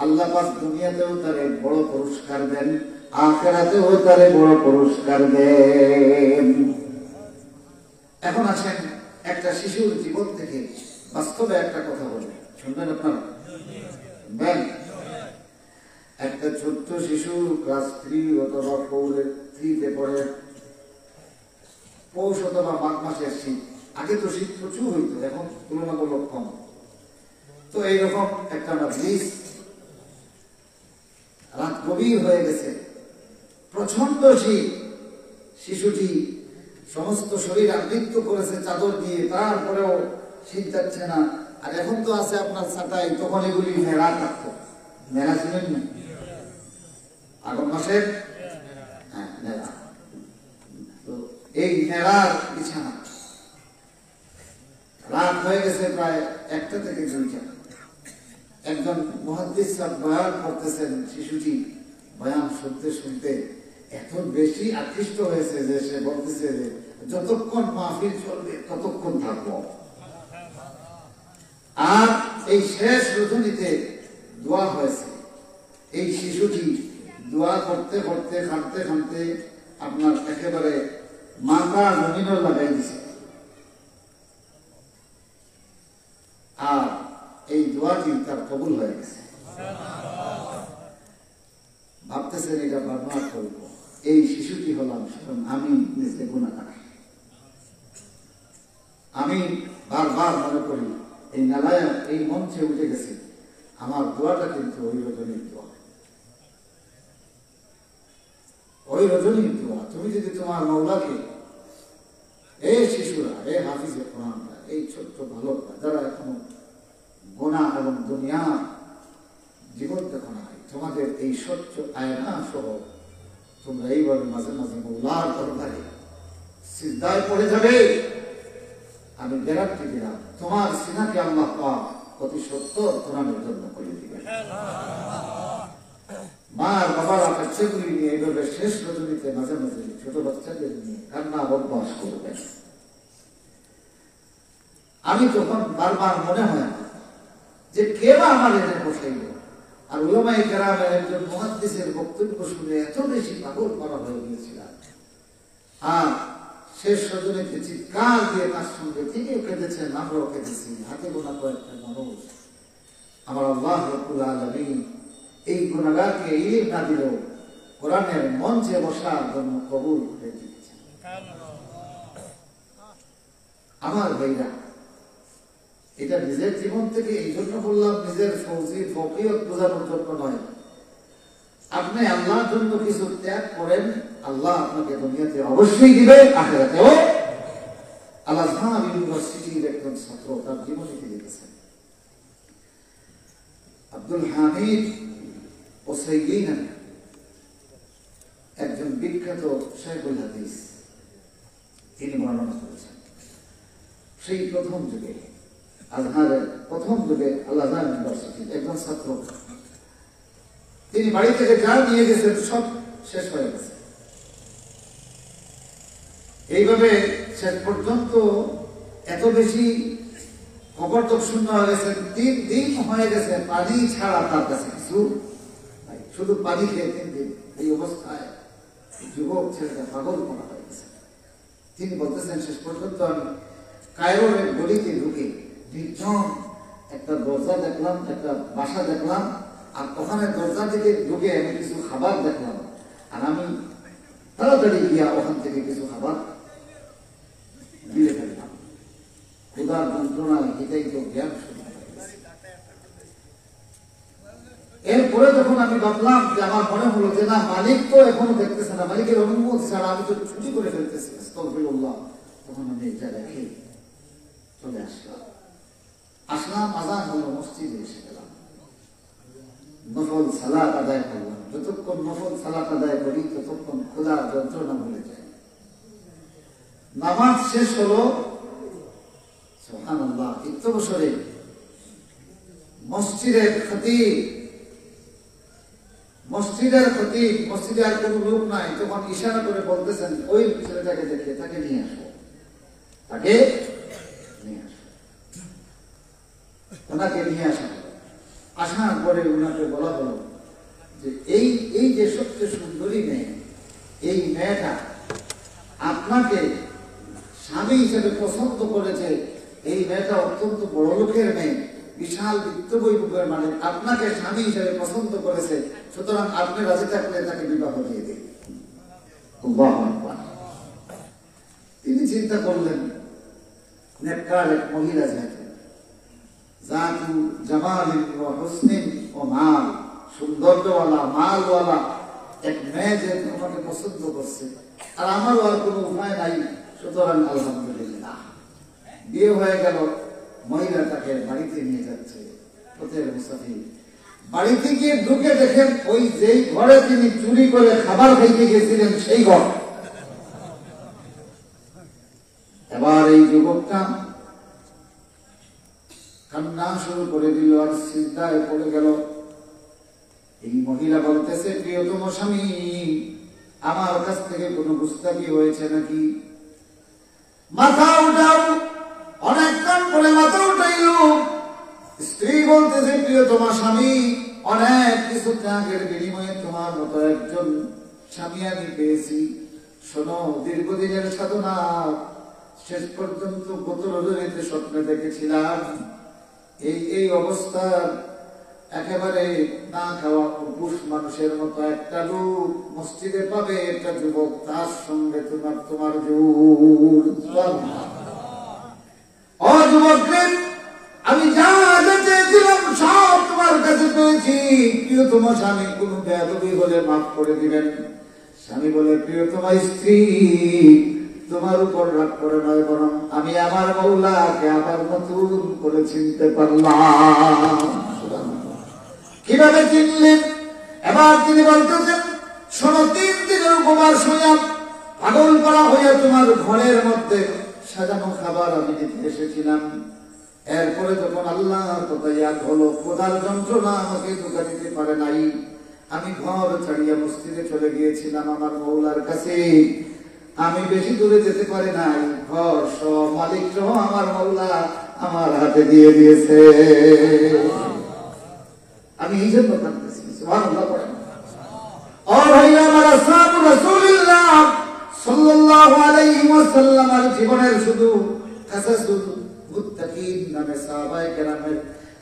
S1: আল্লাহ পাক দুনিয়াতেও তারে বড় পুরস্কার দেন আখিরাতেও তারে বড় পুরস্কার দেন। এখন আসেন একটা শিশুর জীবন থেকে বাস্তবে একটা কথা বলি, শুনবেন আপনারা? একটা ছোট্ট শিশু ক্লাস 3 অথবা 4-3 পড়ে, পৌষ অথবা মাঘ মাসের শীত, আগে তো শীত প্রচুর হইতো, এখন তুলনামূলক কম। তো এইরকম একটা ব্রিজ, রাত গভীর হয়ে গেছে, প্রচন্ড শীত, শিশুটি সমস্ত শরীর আবৃত করেছে চাদর দিয়ে, তারপরেও শীত যাচ্ছে না। আর এখন তো আছে আপনার ছাতাই, তখন এগুলি মেলা থাকতো, মেলা ছিলেন না আগের মাসের, হ্যাঁ মেলা। তো এই মেলার বিছানা, রাত হয়ে গেছে প্রায় 1টা থেকে 2টা। একজন মুহাদ্দিস সাহেব বয়ান করতেছেন, শিশুটি বয়ান শুনতে শুনতে এত বেশি আকৃষ্ট হয়েছে যে সে বলতেছে যে যতক্ষণ মাহফিল চলবে ততক্ষণ থাকবো। আর এই শেষ রজনীতে দোয়া হয়েছে, এই শিশুটি দোয়া করতে করতে কাঁদতে কাঁদতে আপনার একেবারে মাথা জমিনও লাগাই দিছে। আর এই দোয়াটি তার কবুল হয়ে গেছে। ভাবতেছেন এটা বর্ণনা করব, এই শিশুটি হলাম আমি নিজে গুনাহগার। আমি বারবার মনে করি এই মেলায় এই মঞ্চে উঠে গেছি, আমার দোয়াটা কিন্তু ওই রজনীর দোয়া, ওই রজনীর দোয়া। তুমি যদি তোমার মওলাকে, এই শিশুরা, এই হাফিজে কোরআনরা, এই ছোট্ট বালকরা যারা এখনো গুনাহ এবং দুনিয়া জীবন দেখো না, তোমাদের এই স্বচ্ছ আয়না সহ তোমরা এইভাবে মাঝে মাঝে মওলার দরবারে সিজদায় পড়ে যাবে, আমি গ্যারান্টি দিলাম তোমার সিনাকে আল্লাহ পাক অতি সত্তর কোরআনের জন্য করে দিবেন। মার বাবার বাচ্চাগুলি নিয়ে এইভাবে শেষ রজনীতে মাঝে মাঝে ছোট বাচ্চাদের নিয়ে কান্না অভ্যাস করবেন। আমি তখন বারবার মনে হয় যে কে বা আমার এনে বসাইল। আর উলামায়ে কেরামের একজন মুহাদ্দিসের বক্তব্য শুনে এত বেশি পাগল করা হয়ে গিয়েছিলাম, আর শেষ রজনীতে চিৎকার দিয়ে তার সঙ্গে তিনিও কেঁদেছেন, আমরাও কেঁদেছি। হাতে গোনা কয়েকটা মানুষ, আমার আল্লাহ রাব্বুল আলামিন এই গুনাহগারকে ইলম না দিলেও কোরআনের মঞ্চে বসার জন্য কবুল করে দিয়েছেন। আমার ভাইরা, এটা নিজের জীবন থেকে এই জন্য বললাম, নিজের ফকিয়ত বোঝানোর জন্য নয়। আপনি আল্লাহর জন্য কিছু ত্যাগ করেন, আল্লাহ আপনাকে দুনিয়াতে অবশ্যই দিবে, আখিরাতেও। আল-আজহার ইউনিভার্সিটির একজন ছাত্র তার জীবনীতে লিখেছেন, আব্দুল হামিদ ওসাইয়িন একজন বিখ্যাত শাইখুল হাদিস, তিনি বর্ণনা করেছেন সেই প্রথম যুগে, আজহারের প্রথম যুগে আল-আজহার ইউনিভার্সিটির একজন ছাত্র, তিনি বাড়ি থেকে যা নিয়ে গেছেন সব শেষ হয়ে গেছে। এইভাবে শেষ পর্যন্ত এত বেশি কবরতক শূন্য হয়ে গেছেন, 3 দিন হয়ে গেছে পানি ছাড়া তার কাছে কিছু নাই, শুধু পানি খেয়ে 3 দিন। এই অবস্থায় যুবক ছেলেটা পাগল করা হয়ে গেছে। তিনি বলতেছেন, শেষ পর্যন্ত আমি কায়রোর এক গলিতে ঢুকে নির্জন একটা দরজা দেখলাম, একটা বাসা দেখলাম, আর ওখানে দরজা থেকে ঢুকে আমি কিছু খাবার দেখলাম, আর আমি তাড়াতাড়ি গিয়া ওখান থেকে কিছু খাবার দিয়ে ফেললাম। ক্ষুধার যন্ত্রণায় এটাই তো জ্ঞান শুরু হয়ে গেছে। এরপরে যখন আমি ভাবলাম যে আমার মনে হলো যে না, মালিক তো এখনো দেখতেছে না, মালিকের অনুমতি ছাড়া আমি তো ছুটি করে ফেলতেছি, আস্তাগফিরুল্লাহ, তখন আমি এটা রেখে চলে আসলাম। আজান হলো, মসজিদে এসে গেলাম, নফল সালাত আদায় করলাম। যতক্ষণ নফল সালাত আদায় করি ততক্ষণ ক্ষুধার যন্ত্রণা ভুলে যায়। নামাজ শেষ হলো, সুবহানাল্লাহ। ১ বছরে মসজিদের খতিব, মসজিদে আর কোনো লোক নাই, তখন ইশারা করে বলতেছেন ওই ছেলেটাকে দেখে তাকে নিয়ে আসো, তাকে নিয়ে আসো। ওনাকে নিয়ে আসা হলো। আসার পরে ওনাকে বলা হলো যে এই যে সবচেয়ে সুন্দরী মেয়ে, এই মেয়েটা আপনাকে স্বামী হিসেবে পছন্দ করেছে। এই মেয়েটা অত্যন্ত বড় লোকের মেয়ে, বিশাল বিত্তবৈভবের মালিক, আপনাকে স্বামী হিসেবে পছন্দ করেছে, সুতরাং আপনি রাজি থাকলে তাকে বিবাহ দিয়ে দিন। তিনি চিন্তা করলেন, নেককার এক মহিলা যেহেতু, জাতু জামালিন ওয়া হুসনিন ওয়া মাল, সৌন্দর্যওয়ালা মালওয়ালা এক মেয়ে যেহেতু আমাকে পছন্দ করছে, আর আমারও আর কোনো উপায় নাই, সুতরাং আলহামদুলিল্লাহ বিয়ে হয়ে গেল। মহিলা তাকে বাড়িতে নিয়ে যাচ্ছে, পথের মুসাফির। বাড়িতে গিয়ে ঢুকে দেখেন ওই যেই ঘরে তিনি চুরি করে খাবার খাইতে গেছিলেন সেই ঘর। এবার এই যুবকটা কান্না শুরু করে দিল আর সিজদায় পড়ে গেল। এই মহিলা বলতেছে, প্রিয়তম স্বামী, আমার কাছ থেকে কোনো গুস্তাখি হয়েছে নাকি? মাথা উঠাও। অনেকক্ষণ পরে মাথা উঠাইল। স্ত্রী বলতেছে, প্রিয়তম স্বামী, অনেক কিছু ত্যাগের বিনিময়ে তোমার মতো একজন স্বামী আমি পেয়েছি। শোনো, দীর্ঘদিনের সাধনা শেষ পর্যন্ত গত রজনীতে স্বপ্নে দেখেছিলাম এই অবস্থার একেবারে না খাওয়া পুরুষ মানুষের মতো একটা লোক মসজিদে পাবে, একটা যুবক, তার সঙ্গে তোমার জোর। ও যুবক, আমি যা চেয়েছিলাম সব তোমার কাছে পেয়েছি। প্রিয়তম স্বামী, কোন বেয়াদবি হলে মাফ করে দিবেন। স্বামী বলে, প্রিয়তম স্ত্রী, তোমার উপর রাগ করে নয়, বরং আমি আমার মৌলাকে আবার নতুন করে চিনতে পারলাম। কিভাবে চিনলেন? এবার তিনি বলতেছেন, শোনো, 3 দিনের উপবাস হইয়া পাগল করা হইয়া তোমার ঘরের মধ্যে সাজানো খাবার আমি দিতে এসেছিলাম। এরপরে যখন আল্লাহর কথা ইয়াদ হলো, খোদার যন্ত্রণা আমাকে ধোঁকা দিতে পারে নাই, আমি ঘর ছাড়িয়া মসজিদে চলে গিয়েছিলাম আমার মৌলার কাছে। আমি বেশি দূরে যেতে পারি নাই, ঘর সহ মালিক সহ আমার মৌলা আমার হাতে দিয়ে দিয়েছে। আমি এই জন্য কাঁদতেছি। সুবহানাল্লাহ। ও ভাইরা আমার, আসহাবু রাসূলুল্লাহ সাল্লাল্লাহু আলাইহি ওয়াসাল্লামের জীবনের শুধু কাসাসুল মুত্তাকিন নামে সাহাবায়ে কেরামের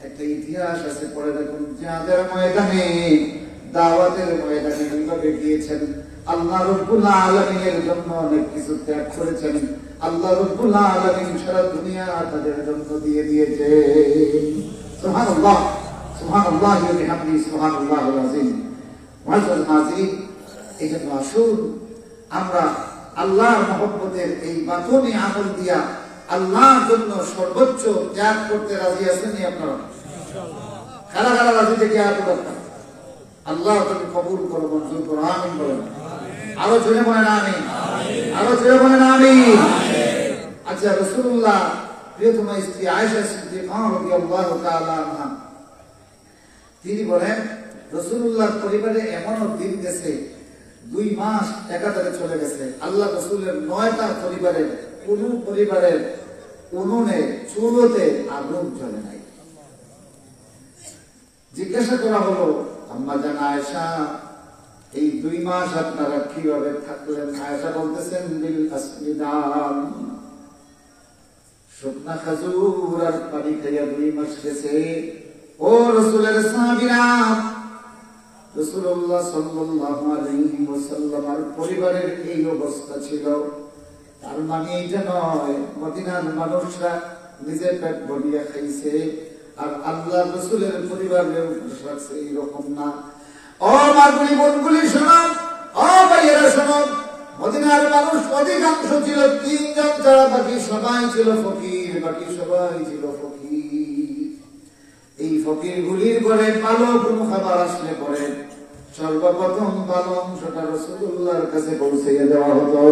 S1: একটা ইতিহাস আছে, পড়ে দেখুন। জিহাদের ময়দানে, দাওয়াতের ময়দানে কিভাবে গিয়েছেন, আল্লাহ রাব্বুল আলামিনের জন্য অনেক কিছু ত্যাগ করেছেন। আল্লাহ রাব্বুল আলামিন সারা দুনিয়া তাদের জন্য দিয়ে দিয়েছে। সুবহানাল্লাহ, সুবহানাল্লাহ ওয়া বিহামদিহি, সুবহানাল্লাহুল আযীম। মুআজ্জাজ হাজির, এই জন্য আসুন আমরা আল্লাহর মহব্বতের এই বাতনি আমল দিয়া আল্লাহর জন্য সর্বোচ্চ ত্যাগ করতে রাজি আছেন আপনারা? কারা কারা রাজি থেকে দরকার? আল্লাহ তুমি কবুল করো, মঞ্জুর করো, আমিন বলেন। আরো জোরে বলেন আমিন, আরো জোরে বলেন আমিন। আচ্ছা, রাসূলুল্লাহ প্রিয়তমা স্ত্রী আয়েশা সিদ্দিকা রাদিয়াল্লাহু তাআলা আনহা, তিনি বলেন, রাসূলুল্লাহর পরিবারে এমনও দিন গেছে 2 মাস একাধারে চলে গেছে, আল্লাহ রাসূলের 9টা পরিবারের কোন পরিবারের উনুনে চুলোতে আগুন জ্বলে নাই। জিজ্ঞাসা করা হলো, আম্মা জান আয়েশা, এই 2 মাস আপনারা কিভাবে থাকলেন? আয়েশা বলতেছেন, বিল আসমিদান, শুকনা খাজুর আর পানি খাইয়া 2 মাস গেছে। ও রাসূলের সাহাবীরা, রাসূলুল্লাহ সাল্লাল্লাহু আলাইহি ওয়াসাল্লামের পরিবারের এই অবস্থা ছিল। তার মানে এইটা নয় মদিনার মানুষরা নিজের পেট ভরিয়া খাইছে আর আল্লাহ রাসূলের পরিবারের উপরে এইরকম না। ও মাগুলি বোনগুলি শোনো, ও ভাইয়েরা শোনো, মদিনার মানুষ অধিকাংশ ছিল 3 জন ছাড়া বাকি সবাই ছিল ফকির, বাকি সবাই ছিল ফকির। এই ফকিরগুলির ঘরে ভালো কোনো খাবার আসলে পরে সর্বপ্রথম ভালো অংশটা রাসূলুল্লাহর কাছে পৌঁছে দেওয়া হতো।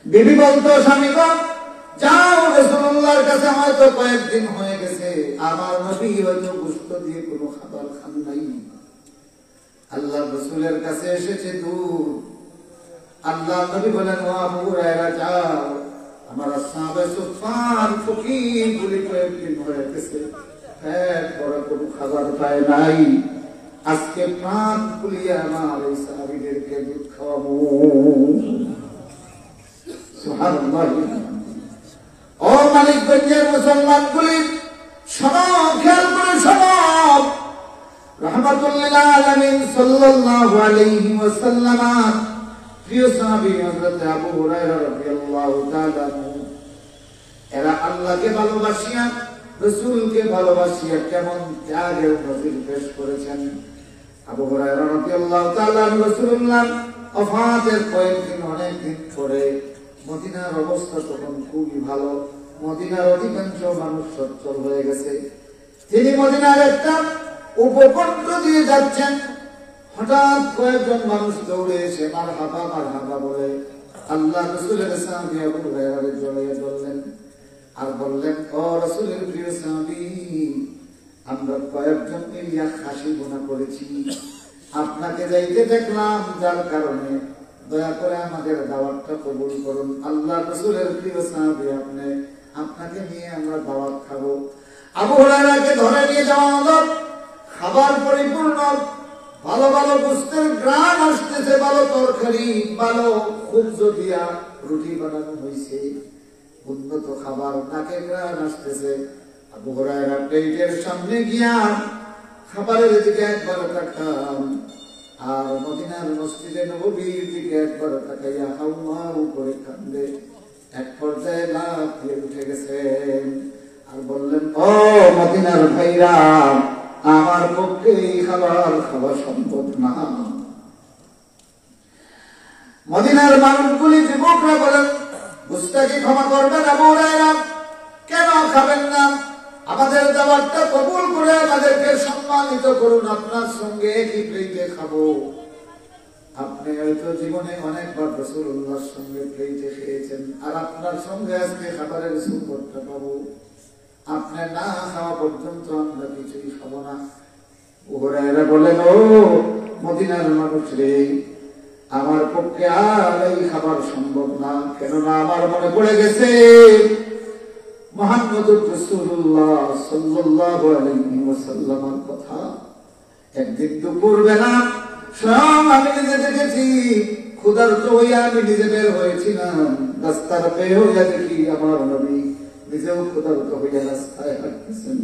S1: বিবি বলতো, স্বামীগণ যাও রাসূলুল্লাহর কাছে, হয়তো কয়েকদিন হয়ে গেছে আমার নবী হয়তো গোশত দিয়ে কোনো খাবার খান নাই। আল্লাহ রাসূলের কাছে এসেছে দুধ। আল্লাহ নবী বলেন, ও আবু হুরায়রা যাও, আমার সাহাবে সুফান ফকির গুলি কয়েকদিন হয়ে গেছে পেট ভরা কোনো খাবার পায় নাই, আজকে প্রাণ খুলিয়ে আমার এই সাহাবীদেরকে দুধ খাওয়াবো। সুবহানাল্লাহ। ও মানিকগঞ্জের মুসলমানগুলি শোনো, খেয়াল করে শোনো, রাহমাতুল আলামিন সাল্লাল্লাহু আলাইহি ওয়াসাল্লাম প্রিয় সাহাবী হযরত আবু হুরায়রা রাদিয়াল্লাহু তাআলা, এরা আল্লাহকে ভালোবাসিয়া রাসূলকে ভালোবাসিয়া কেমন ত্যাগের নজির পেশ করেছেন। আবু হুরায়রা রাদিয়াল্লাহু তাআলা রাসূলুল্লাহ ওফাতের কয়েকদিন অনেকদিন পরে, মদিনার অবস্থা তখন খুবই ভালো, মদিনার অধিকাংশ মানুষ সচ্ছল হয়ে গেছে। তিনি মদিনার একটা উপকণ্ঠ দিয়ে যাচ্ছেন, হঠাৎ কয়েকজন মানুষ দৌড়ে এসে মারহাবা মারহাবা বলে আল্লাহ রাসূলের সাহাবী আবু হুরায়রাকে জড়িয়ে ধরলেন আর বললেন, ও রাসূলের প্রিয় সাহাবী, আমরা কয়েকজন মিলিয়া খাসি বোনা করেছি, আপনাকে যাইতে দেখলাম, যার কারণে দয়া করে আমাদের দাওয়াতটা কবুল করুন। আল্লাহ রাসূলের প্রিয় সাহাবী, আপনাকে নিয়ে আমরা দাওয়াত খাবো। আবু হুরায়রাকে ধরে নিয়ে যাওয়া হলো, খাবার পরিপূর্ণ, ভালো ভালো গোশতের গ্রান আসতেছে, ভালো তরকারি, ভালো খুবজ দিয়া রুটি বানানো হয়েছে, উন্নত খাবার, নাকে গ্রান আসতেছে। আবু হুরায়রা প্লেটের সামনে গিয়া খাবারের দিকে একবার তাকান আর মদিনার মসজিদে নববীর দিকে একবার তাকাইয়া হাউমাউ করে কান্দে। এক পর্যায়ে লাফ দিয়ে উঠে গেছেন আর বললেন, ও মদিনার ভাইরা, আমার পক্ষে এই খাবার খাওয়া সম্ভব না। মদিনার মানুষগুলি যুবকরা বলেন, বুঝটাকে ক্ষমা করবেন আবু হুরায়রা, কেন খাবেন না? আমাদের দাওয়াতটা কবুল করে আমাদেরকে সম্মানিত করুন, আপনার সঙ্গে একই প্লেটে খাবো। আপনি হয়তো জীবনে অনেকবার রাসূলুল্লাহর সঙ্গে প্লেটে খেয়েছেন, আর আপনার সঙ্গে আজকে খাবারের সুবর্ণটা পাবো। আপনি না খাওয়া পর্যন্ত আমরা কিছুই খাবো না। আবু হুরায়রা বলেন, ও মদিনার মানুষ রে, আমার পক্ষে আর এই খাবার সম্ভব না, কেননা আমার মনে পড়ে গেছে মুহাম্মদুর রাসূলুল্লাহ সাল্লাল্লাহু আলাইহি ওয়াসাল্লামের কথা। একদিন দুপুর বেলা স্বয়ং আমি নিজে দেখেছি, ক্ষুধার্ত হইয়া আমি নিজে বের হয়েছিলাম, রাস্তার পেয়ে হইয়া দেখি আমার নবী নিজেও ক্ষুধার্ত হইয়া রাস্তায় হাঁটতেছেন।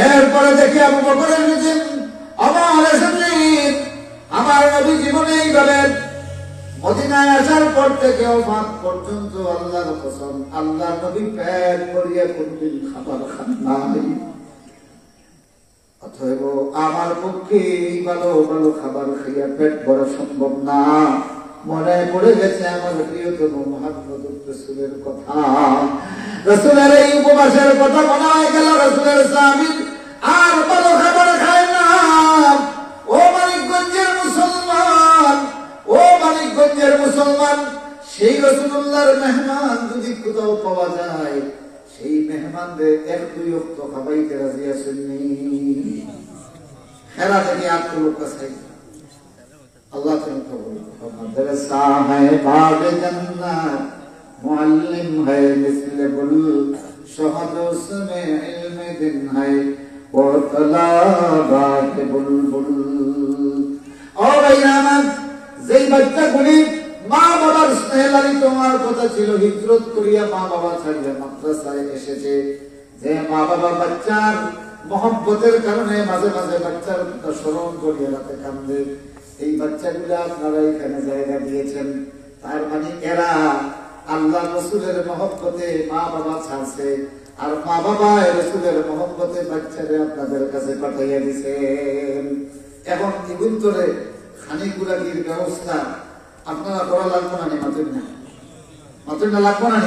S1: এরপরে দেখি আবু বকরের নিজে আমার এসেছে, আমার নবী জীবনে এইভাবে মদিনায় আসার পর থেকে ওফাত পর্যন্ত আল্লাহর কসম, আল্লাহ নবী পেট ভরিয়া কোনদিন খাবার খান নাই। অতএব আমার পক্ষে ভালো ভালো খাবার খাইয়া পেট ভরা সম্ভব না। মনে পড়ে গেছে আমার প্রিয়তম মুহাম্মদুর রাসূলের কথা, রাসূলের এই উপবাসের কথা মনে হয়ে গেল। রাসূলের সাহাবী আর ভালো খাবার খায় না। ও মানিকগঞ্জের মুসলমান, ও মানিকগঞ্জের মুসলমান, সেই রাসূলুল্লাহর মেহমান যদি কোথাও পাওয়া যায়, সেই মেহমানদের এক দুই ওয়াক্ত খাওয়াইতে রাজি আছেননি? খেলা থেকে আত্মলোক কাছে আল্লাহ মাদ্রাসা है बाग जन्नत, मुअल्लिम है मिसल गुल, शहद उसमें इल्म दिन है वो तलाबात बुलबुल। ও ভাইরা, যেই বাচ্চাগুলি মা বাবার স্নেহ লালিত হওয়ার কথা ছিল, হিজরত করিয়া মা বাবা ছাড়িয়া মাদ্রাসায় এসেছে, যে মা বাবা বাচ্চার মহব্বতের কারণে মাঝে মাঝে বাচ্চার কথা স্মরণ করিয়া রাতে কান্দে, এই বাচ্চাগুলো আপনারা এখানে জায়গা দিয়েছেন, তার মানে এরা আল্লাহ রাসূলের মহব্বতে মা বাবা ছাড়ছে, আর মা বাবা রাসূলের মহব্বতে বাচ্চাদের আপনাদের কাছে পাঠাইয়া দিয়েছেন। এখন ইগুন্তরে খানিকুরাগির ব্যবস্থা আপনারা করা লাগবো না, মাতুর না লাগবো না।